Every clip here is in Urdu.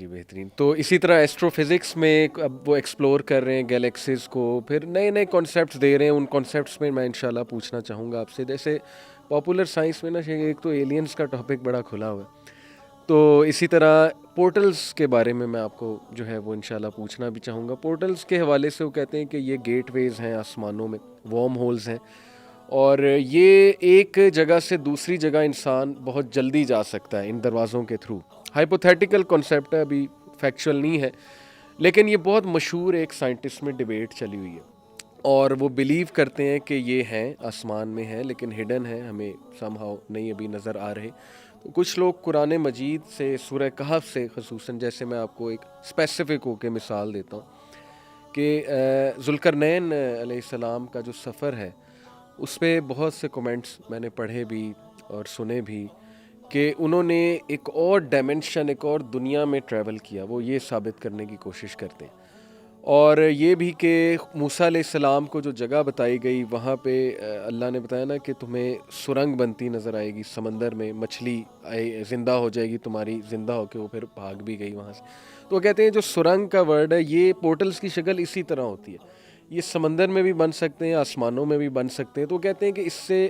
جی بہترین. تو اسی طرح ایسٹرو فزکس میں اب وہ ایکسپلور کر رہے ہیں گیلیکسیز کو, پھر نئے نئے کانسیپٹس دے رہے ہیں. ان کانسیپٹس میں انشاءاللہ پوچھنا چاہوں گا آپ سے. جیسے پاپولر سائنس میں نا ایک تو ایلینز کا ٹاپک بڑا کھلا ہوا ہے, تو اسی طرح پورٹلز کے بارے میں آپ کو جو ہے وہ انشاءاللہ پوچھنا بھی چاہوں گا. پورٹلز کے حوالے سے وہ کہتے ہیں کہ یہ گیٹ ویز ہیں آسمانوں میں, وارم ہولز ہیں, اور یہ ایک جگہ سے دوسری جگہ انسان بہت جلدی جا سکتا ہے ان دروازوں کے تھرو. ہائپوتھیٹیکل کنسیپٹ ہے, ابھی فیکچوئل نہیں ہے, لیکن یہ بہت مشہور ایک سائنٹسٹ میں ڈبیٹ چلی ہوئی ہے, اور وہ بلیو کرتے ہیں کہ یہ ہیں آسمان میں ہیں لیکن ہڈن ہیں, ہمیں سم ہاؤ نہیں ابھی نظر آ رہے. تو کچھ لوگ قرآن مجید سے سورہ کہف سے خصوصاً, جیسے میں آپ کو ایک اسپیسیفک ہو کے مثال دیتا ہوں کہ ذوالقرنین علیہ السلام کا جو سفر ہے اس پہ بہت سے کمنٹس میں نے پڑھے بھی اور سنے بھی کہ انہوں نے ایک اور ڈائمنشن, ایک اور دنیا میں ٹریول کیا. وہ یہ ثابت کرنے کی کوشش کرتے ہیں, اور یہ بھی کہ موسیٰ علیہ السلام کو جو جگہ بتائی گئی وہاں پہ اللہ نے بتایا نا کہ تمہیں سرنگ بنتی نظر آئے گی سمندر میں, مچھلی زندہ ہو جائے گی تمہاری, زندہ ہو کے وہ پھر بھاگ بھی گئی وہاں سے. تو وہ کہتے ہیں جو سرنگ کا ورڈ ہے یہ پورٹلز کی شکل اسی طرح ہوتی ہے, یہ سمندر میں بھی بن سکتے ہیں, آسمانوں میں بھی بن سکتے ہیں. تو وہ کہتے ہیں کہ اس سے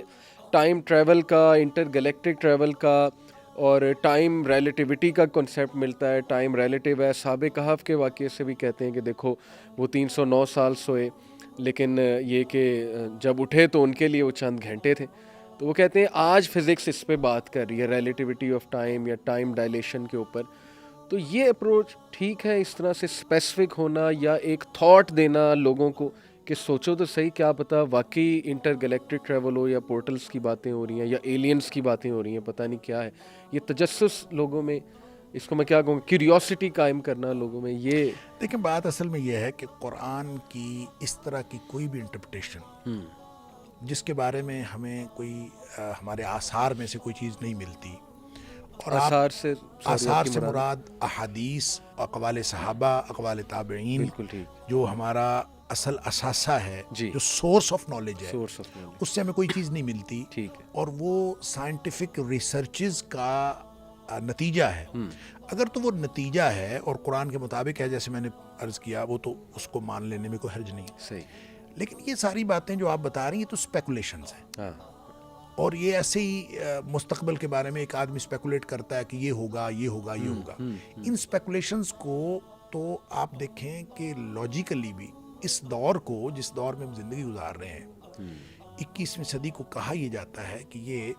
ٹائم ٹریول کا, انٹر گلیکٹک ٹریول کا اور ٹائم ریلیٹیوٹی کا کنسیپٹ ملتا ہے. ٹائم ریلیٹیو ہے. اصحاب کہف کے واقعے سے بھی کہتے ہیں کہ دیکھو وہ 309 سال سوئے, لیکن یہ کہ جب اٹھے تو ان کے لیے وہ چند گھنٹے تھے. تو وہ کہتے ہیں آج فزکس اس پہ بات کر رہی ہے ریلیٹیوٹی آف ٹائم یا ٹائم ڈائلیشن کے اوپر. تو یہ اپروچ ٹھیک ہے, اس طرح سے اسپیسیفک ہونا یا ایک تھاٹ دینا لوگوں کو کہ سوچو تو صحیح, کیا پتہ واقعی انٹر گلیکٹک ٹریول ہو یا پورٹلز کی باتیں ہو رہی ہیں یا ایلینز کی باتیں ہو رہی ہیں, پتہ نہیں کیا ہے. یہ تجسس لوگوں میں, اس کو میں کیا کہوں, کیوریوسٹی قائم کرنا لوگوں میں. یہ دیکھیں بات اصل میں یہ ہے کہ قرآن کی اس طرح کی کوئی بھی انٹرپریٹیشن جس کے بارے میں ہمیں کوئی ہمارے آثار میں سے کوئی چیز نہیں ملتی, اور آثار سے مراد احادیث, اقوال صحابہ, اقوال تابعین, بالکل ٹھیک, جو ہمارا اصل اثاثہ ہے, جی, جو سورس آف نالج ہے, سورس آف نالج, اس سے ہمیں کوئی چیز نہیں ملتی. ٹھیک ہے, اور وہ سائنٹیفک ریسرچز کا نتیجہ ہے. اگر تو وہ نتیجہ ہے اور قرآن کے مطابق ہے جیسے میں نے عرض کیا, وہ تو اس کو مان لینے میں کوئی حرج نہیں. صحیح. لیکن یہ ساری باتیں جو آپ بتا رہی ہیں تو اسپیکولیشنز ہیں. ہاں, اور یہ ایسے ہی مستقبل کے بارے میں ایک آدمی اسپیکولیٹ کرتا ہے کہ یہ ہوگا, یہ ہوگا, یہ ہوگا. ان اسپیکولیشنز کو تو آپ دیکھیں کہ لاجیکلی بھی اس دور کو, جس دور میں ہم زندگی گزار رہے ہیں, 21ویں صدی کو کہا یہ جاتا ہے کہ یہ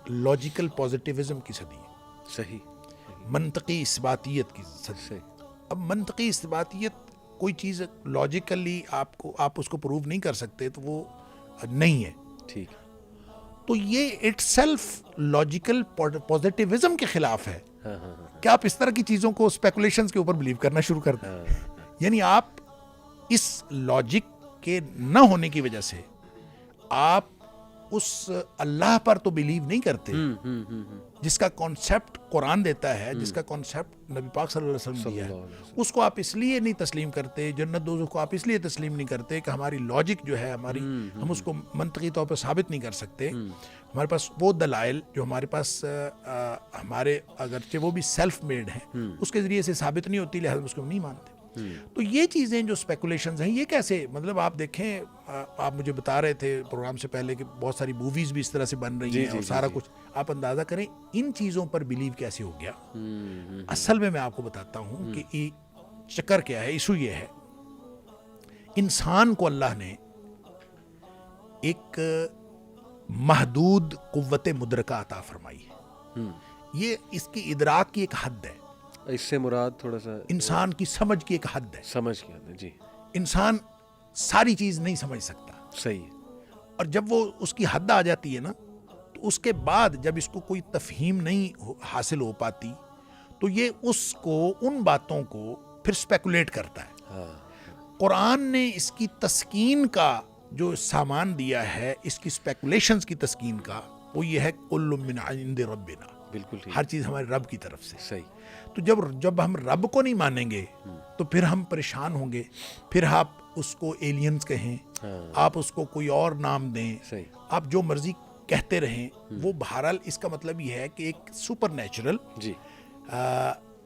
لاجیکل پازیٹیوزم کی صدی ہے. صحیح, منطقی اثباتیت کی صدی. صحیح, اب منطقی اثباتیت کوئی چیز لاجیکلی آپ اس کو پروو نہیں کر سکتے تو وہ نہیں ہے. ٹھیک. تو یہ اٹ سیلف لاجیکل پازیٹیوزم کے خلاف ہے کہ آپ اس طرح کی چیزوں کو اسپیکولیشنز کے اوپر بلیو کرنا شروع کر دیں. یعنی آپ اس لاجک کے نہ ہونے کی وجہ سے آپ اس اللہ پر تو بلیو نہیں کرتے جس کا کانسیپٹ قرآن دیتا ہے, جس کا کانسیپٹ نبی پاک صلی اللہ علیہ وسلم دیا ہے. اس کو آپ اس لیے نہیں تسلیم کرتے, جنت دوزخ کو آپ اس لیے تسلیم نہیں کرتے کہ ہماری لاجک جو ہے ہماری, ہم اس کو منطقی طور پر ثابت نہیں کر سکتے. ہمارے پاس وہ دلائل جو ہمارے پاس ہمارے اگرچہ وہ بھی سیلف میڈ ہیں اس کے ذریعے سے ثابت نہیں ہوتی, لہذا اس کو نہیں مانتے. تو یہ چیزیں جو اسپیکولیشنز ہیں یہ کیسے, مطلب آپ دیکھیں, آپ مجھے بتا رہے تھے پروگرام سے پہلے کہ بہت ساری موویز بھی اس طرح سے بن رہی ہیں اور سارا کچھ, آپ اندازہ کریں ان چیزوں پر بلیو کیسے ہو گیا. اصل میں آپ کو بتاتا ہوں کہ چکر کیا ہے, ایشو یہ ہے, انسان کو اللہ نے ایک محدود قوت مدرکہ عطا فرمائی ہے. یہ اس کی ادراک کی ایک حد ہے, اس سے مراد تھوڑا سا انسان کی سمجھ کی ایک حد ہے. سمجھ گیا, جی. انسان ساری چیز نہیں سمجھ سکتا. صحیح. اور جب وہ اس کی حد آ جاتی ہے نا, تو اس کے بعد جب اس کو کوئی تفہیم نہیں حاصل ہو پاتی تو یہ اس کو ان باتوں کو پھر اسپیکولیٹ کرتا ہے. قرآن نے اس کی تسکین کا جو سامان دیا ہے, اس کی اسپیکولیشنز کی تسکین کا, وہ یہ ہے کل من عند ربنا, بالکل ٹھیک, ہر چیز ہمارے رب کی طرف سے. صحیح. تو جب ہم رب کو نہیں مانیں گے تو پھر ہم پریشان ہوں گے. پھر آپ اس کو ایلینز کہیں, آپ اس کو کوئی اور نام دیں, آپ جو مرضی کہتے رہیں, وہ بہرحال اس کا مطلب یہ ہے کہ ایک سپر نیچرل